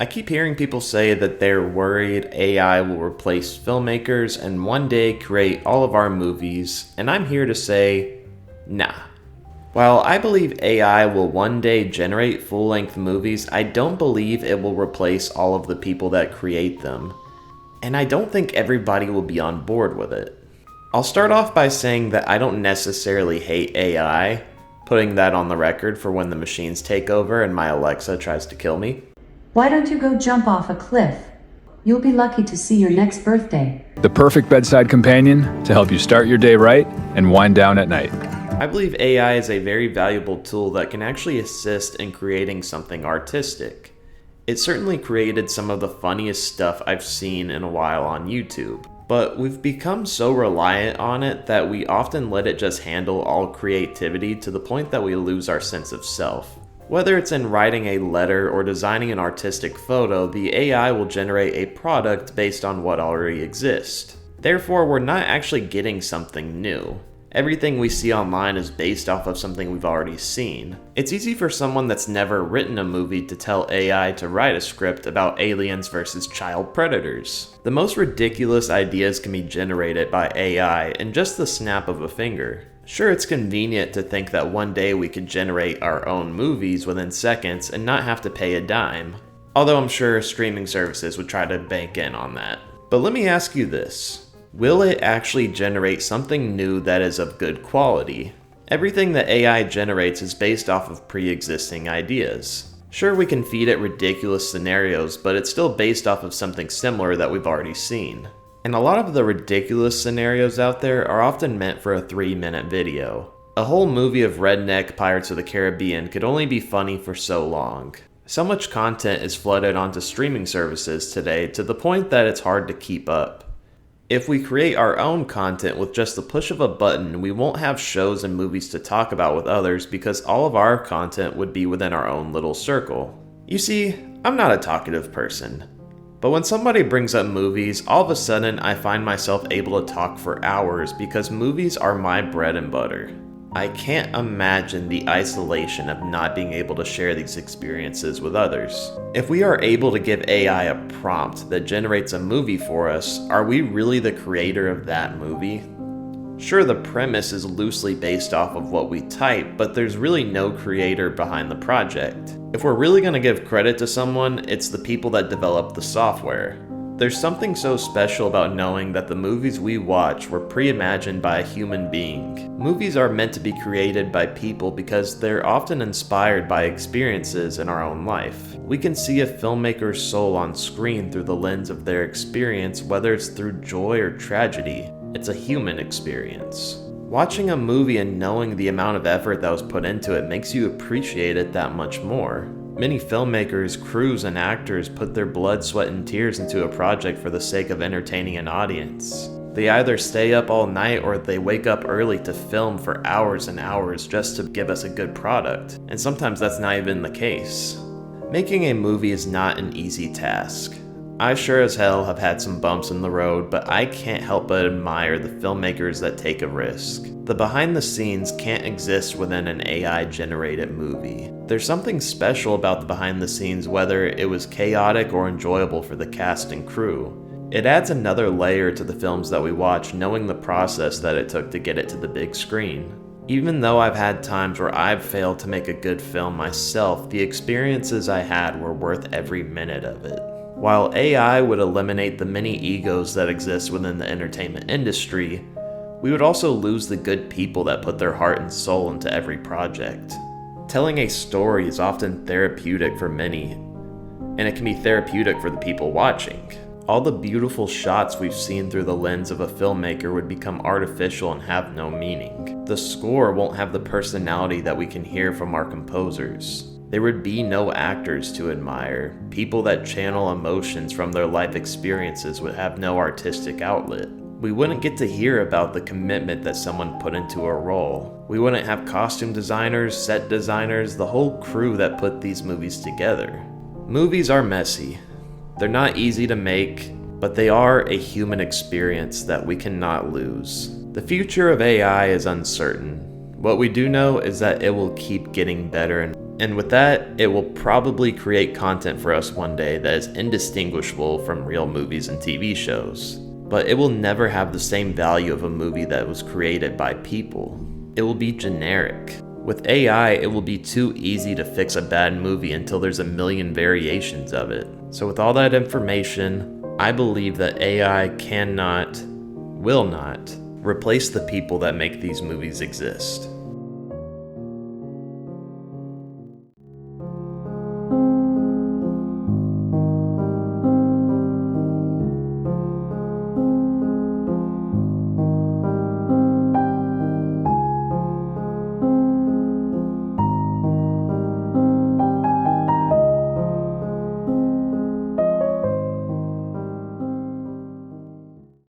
I keep hearing people say that they're worried AI will replace filmmakers and one day create all of our movies, and I'm here to say, nah. While I believe AI will one day generate full-length movies, I don't believe it will replace all of the people that create them. And I don't think everybody will be on board with it. I'll start off by saying that I don't necessarily hate AI, putting that on the record for when the machines take over and my Alexa tries to kill me. Why don't you go jump off a cliff? You'll be lucky to see your next birthday. The perfect bedside companion to help you start your day right and wind down at night. I believe AI is a very valuable tool that can actually assist in creating something artistic. It certainly created some of the funniest stuff I've seen in a while on YouTube, but we've become so reliant on it that we often let it just handle all creativity to the point that we lose our sense of self. Whether it's in writing a letter or designing an artistic photo, the AI will generate a product based on what already exists. Therefore, we're not actually getting something new. Everything we see online is based off of something we've already seen. It's easy for someone that's never written a movie to tell AI to write a script about aliens versus child predators. The most ridiculous ideas can be generated by AI in just the snap of a finger. Sure, it's convenient to think that one day we could generate our own movies within seconds and not have to pay a dime. Although I'm sure streaming services would try to bank in on that. But let me ask you this. Will it actually generate something new that is of good quality? Everything that AI generates is based off of pre-existing ideas. Sure, we can feed it ridiculous scenarios, but it's still based off of something similar that we've already seen. And a lot of the ridiculous scenarios out there are often meant for a 3-minute video. A whole movie of redneck Pirates of the Caribbean could only be funny for so long. So much content is flooded onto streaming services today to the point that it's hard to keep up. If we create our own content with just the push of a button, we won't have shows and movies to talk about with others because all of our content would be within our own little circle. You see, I'm not a talkative person. But when somebody brings up movies, all of a sudden I find myself able to talk for hours because movies are my bread and butter. I can't imagine the isolation of not being able to share these experiences with others. If we are able to give AI a prompt that generates a movie for us, are we really the creator of that movie? Sure, the premise is loosely based off of what we type, but there's really no creator behind the project. If we're really going to give credit to someone, it's the people that developed the software. There's something so special about knowing that the movies we watch were pre-imagined by a human being. Movies are meant to be created by people because they're often inspired by experiences in our own life. We can see a filmmaker's soul on screen through the lens of their experience, whether it's through joy or tragedy. It's a human experience. Watching a movie and knowing the amount of effort that was put into it makes you appreciate it that much more. Many filmmakers, crews, and actors put their blood, sweat, and tears into a project for the sake of entertaining an audience. They either stay up all night or they wake up early to film for hours and hours just to give us a good product, and sometimes that's not even the case. Making a movie is not an easy task. I sure as hell have had some bumps in the road, but I can't help but admire the filmmakers that take a risk. The behind the scenes can't exist within an AI-generated movie. There's something special about the behind the scenes, whether it was chaotic or enjoyable for the cast and crew. It adds another layer to the films that we watch, knowing the process that it took to get it to the big screen. Even though I've had times where I've failed to make a good film myself, the experiences I had were worth every minute of it. While AI would eliminate the many egos that exist within the entertainment industry, we would also lose the good people that put their heart and soul into every project. Telling a story is often therapeutic for many, and it can be therapeutic for the people watching. All the beautiful shots we've seen through the lens of a filmmaker would become artificial and have no meaning. The score won't have the personality that we can hear from our composers. There would be no actors to admire. People that channel emotions from their life experiences would have no artistic outlet. We wouldn't get to hear about the commitment that someone put into a role. We wouldn't have costume designers, set designers, the whole crew that put these movies together. Movies are messy. They're not easy to make, but they are a human experience that we cannot lose. The future of AI is uncertain. What we do know is that it will keep getting better, and And with that, it will probably create content for us one day that is indistinguishable from real movies and TV shows. But it will never have the same value of a movie that was created by people. It will be generic. With AI, it will be too easy to fix a bad movie until there's a million variations of it. So with all that information, I believe that AI will not replace the people that make these movies exist.